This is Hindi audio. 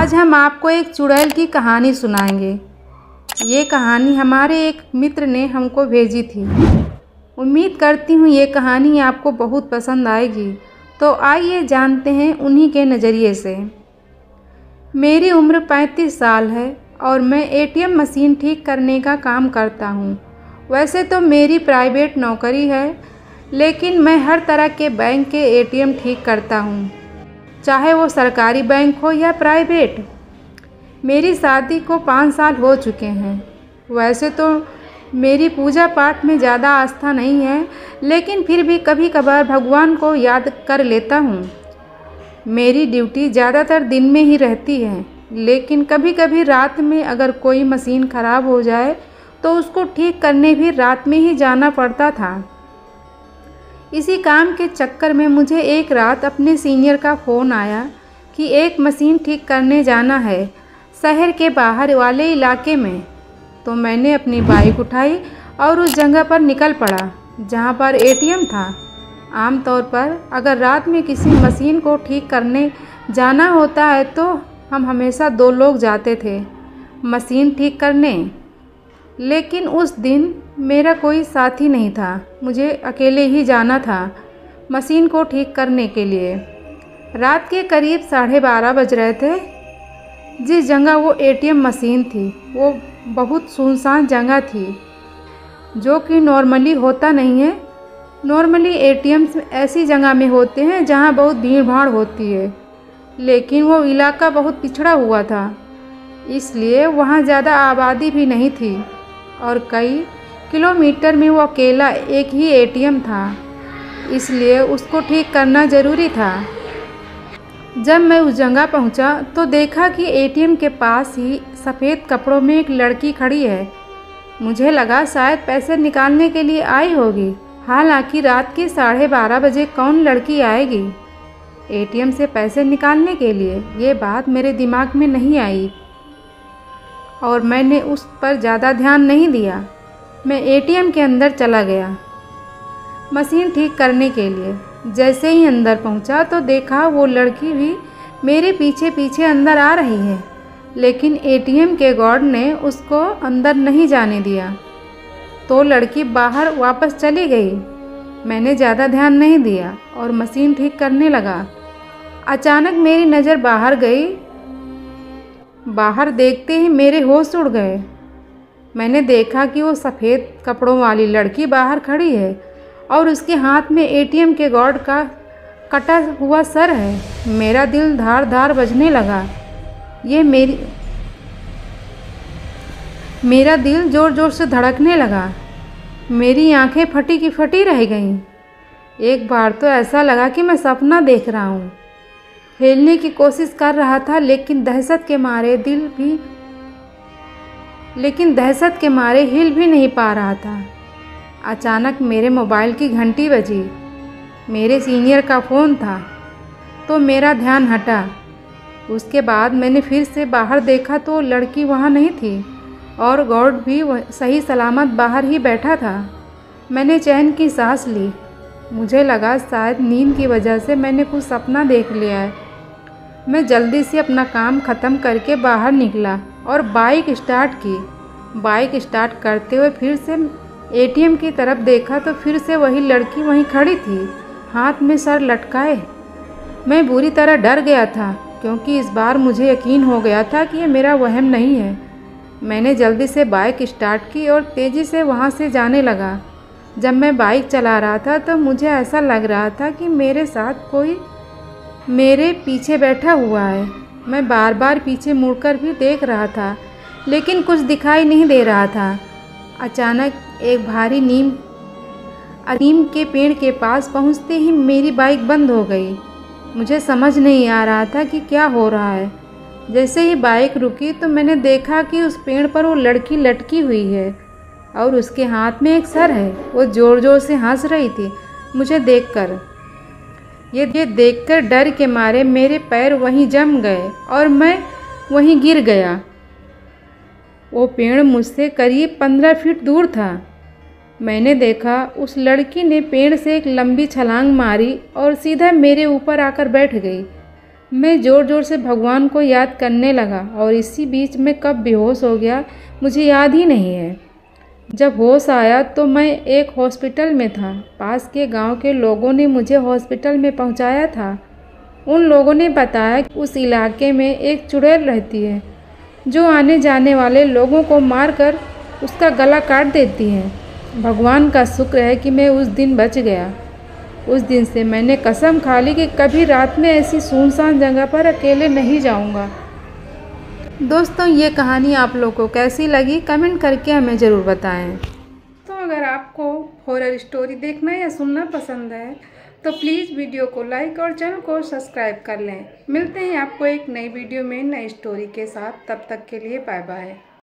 आज हम आपको एक चुड़ैल की कहानी सुनाएंगे। ये कहानी हमारे एक मित्र ने हमको भेजी थी। उम्मीद करती हूँ ये कहानी आपको बहुत पसंद आएगी। तो आइए जानते हैं उन्हीं के नज़रिए से। मेरी उम्र 35 साल है और मैं एटीएम मशीन ठीक करने का काम करता हूँ। वैसे तो मेरी प्राइवेट नौकरी है, लेकिन मैं हर तरह के बैंक के एटीएम ठीक करता हूँ, चाहे वो सरकारी बैंक हो या प्राइवेट। मेरी शादी को 5 साल हो चुके हैं। वैसे तो मेरी पूजा पाठ में ज़्यादा आस्था नहीं है, लेकिन फिर भी कभी कभार भगवान को याद कर लेता हूँ। मेरी ड्यूटी ज़्यादातर दिन में ही रहती है, लेकिन कभी कभी रात में अगर कोई मशीन ख़राब हो जाए तो उसको ठीक करने भी रात में ही जाना पड़ता था। इसी काम के चक्कर में मुझे एक रात अपने सीनियर का फ़ोन आया कि एक मशीन ठीक करने जाना है शहर के बाहर वाले इलाके में। तो मैंने अपनी बाइक उठाई और उस जगह पर निकल पड़ा जहाँ पर एटीएम था। आमतौर पर अगर रात में किसी मशीन को ठीक करने जाना होता है तो हम हमेशा 2 लोग जाते थे मशीन ठीक करने, लेकिन उस दिन मेरा कोई साथी नहीं था। मुझे अकेले ही जाना था मशीन को ठीक करने के लिए। रात के करीब 12:30 बज रहे थे। जिस जगह वो एटीएम मशीन थी वो बहुत सुनसान जगह थी, जो कि नॉर्मली होता नहीं है। नॉर्मली एटीएम्स ऐसी जगह में होते हैं जहाँ बहुत भीड़ भाड़ होती है, लेकिन वो इलाका बहुत पिछड़ा हुआ था, इसलिए वहाँ ज़्यादा आबादी भी नहीं थी और कई किलोमीटर में वो अकेला एक ही एटीएम था, इसलिए उसको ठीक करना ज़रूरी था। जब मैं उस जगह पहुंचा तो देखा कि एटीएम के पास ही सफ़ेद कपड़ों में एक लड़की खड़ी है। मुझे लगा शायद पैसे निकालने के लिए आई होगी। हालांकि रात के 12:30 बजे कौन लड़की आएगी एटीएम से पैसे निकालने के लिए, ये बात मेरे दिमाग में नहीं आई और मैंने उस पर ज़्यादा ध्यान नहीं दिया। मैं एटीएम के अंदर चला गया मशीन ठीक करने के लिए। जैसे ही अंदर पहुंचा तो देखा वो लड़की भी मेरे पीछे पीछे अंदर आ रही है, लेकिन एटीएम के गार्ड ने उसको अंदर नहीं जाने दिया, तो लड़की बाहर वापस चली गई। मैंने ज़्यादा ध्यान नहीं दिया और मशीन ठीक करने लगा। अचानक मेरी नज़र बाहर गई। बाहर देखते ही मेरे होश उड़ गए। मैंने देखा कि वो सफ़ेद कपड़ों वाली लड़की बाहर खड़ी है और उसके हाथ में एटीएम के गार्ड का कटा हुआ सर है। मेरा दिल धार धार बजने लगा। मेरा दिल ज़ोर ज़ोर से धड़कने लगा। मेरी आंखें फटी की फटी रह गईं। एक बार तो ऐसा लगा कि मैं सपना देख रहा हूँ। हिलने की कोशिश कर रहा था, लेकिन दहशत के मारे हिल भी नहीं पा रहा था। अचानक मेरे मोबाइल की घंटी बजी। मेरे सीनियर का फ़ोन था, तो मेरा ध्यान हटा। उसके बाद मैंने फिर से बाहर देखा तो लड़की वहाँ नहीं थी और गार्ड भी सही सलामत बाहर ही बैठा था। मैंने चैन की सांस ली। मुझे लगा शायद नींद की वजह से मैंने कुछ सपना देख लिया है। मैं जल्दी से अपना काम ख़त्म करके बाहर निकला और बाइक स्टार्ट की। बाइक स्टार्ट करते हुए फिर से एटीएम की तरफ देखा तो फिर से वही लड़की वहीं खड़ी थी, हाथ में सर लटकाए। मैं बुरी तरह डर गया था, क्योंकि इस बार मुझे यकीन हो गया था कि ये मेरा वहम नहीं है। मैंने जल्दी से बाइक स्टार्ट की और तेज़ी से वहाँ से जाने लगा। जब मैं बाइक चला रहा था तो मुझे ऐसा लग रहा था कि मेरे साथ कोई मेरे पीछे बैठा हुआ है। मैं बार बार पीछे मुड़कर भी देख रहा था, लेकिन कुछ दिखाई नहीं दे रहा था। अचानक एक भारी नीम के पेड़ के पास पहुंचते ही मेरी बाइक बंद हो गई। मुझे समझ नहीं आ रहा था कि क्या हो रहा है। जैसे ही बाइक रुकी तो मैंने देखा कि उस पेड़ पर वो लड़की लटकी हुई है और उसके हाथ में एक सर है। वो ज़ोर ज़ोर से हंस रही थी मुझे देखकर। ये देखकर डर के मारे मेरे पैर वहीं जम गए और मैं वहीं गिर गया। वो पेड़ मुझसे करीब 15 फीट दूर था। मैंने देखा उस लड़की ने पेड़ से एक लंबी छलांग मारी और सीधा मेरे ऊपर आकर बैठ गई। मैं ज़ोर ज़ोर से भगवान को याद करने लगा और इसी बीच में कब बेहोश हो गया मुझे याद ही नहीं है। जब होश आया तो मैं एक हॉस्पिटल में था। पास के गांव के लोगों ने मुझे हॉस्पिटल में पहुंचाया था। उन लोगों ने बताया कि उस इलाके में एक चुड़ैल रहती है जो आने जाने वाले लोगों को मारकर उसका गला काट देती है। भगवान का शुक्र है कि मैं उस दिन बच गया। उस दिन से मैंने कसम खा ली कि कभी रात में ऐसी सुनसान जगह पर अकेले नहीं जाऊंगा। दोस्तों, ये कहानी आप लोगों को कैसी लगी कमेंट करके हमें ज़रूर बताएं। तो अगर आपको हॉरर स्टोरी देखना या सुनना पसंद है तो प्लीज़ वीडियो को लाइक और चैनल को सब्सक्राइब कर लें। मिलते हैं आपको एक नई वीडियो में नई स्टोरी के साथ। तब तक के लिए बाय बाय।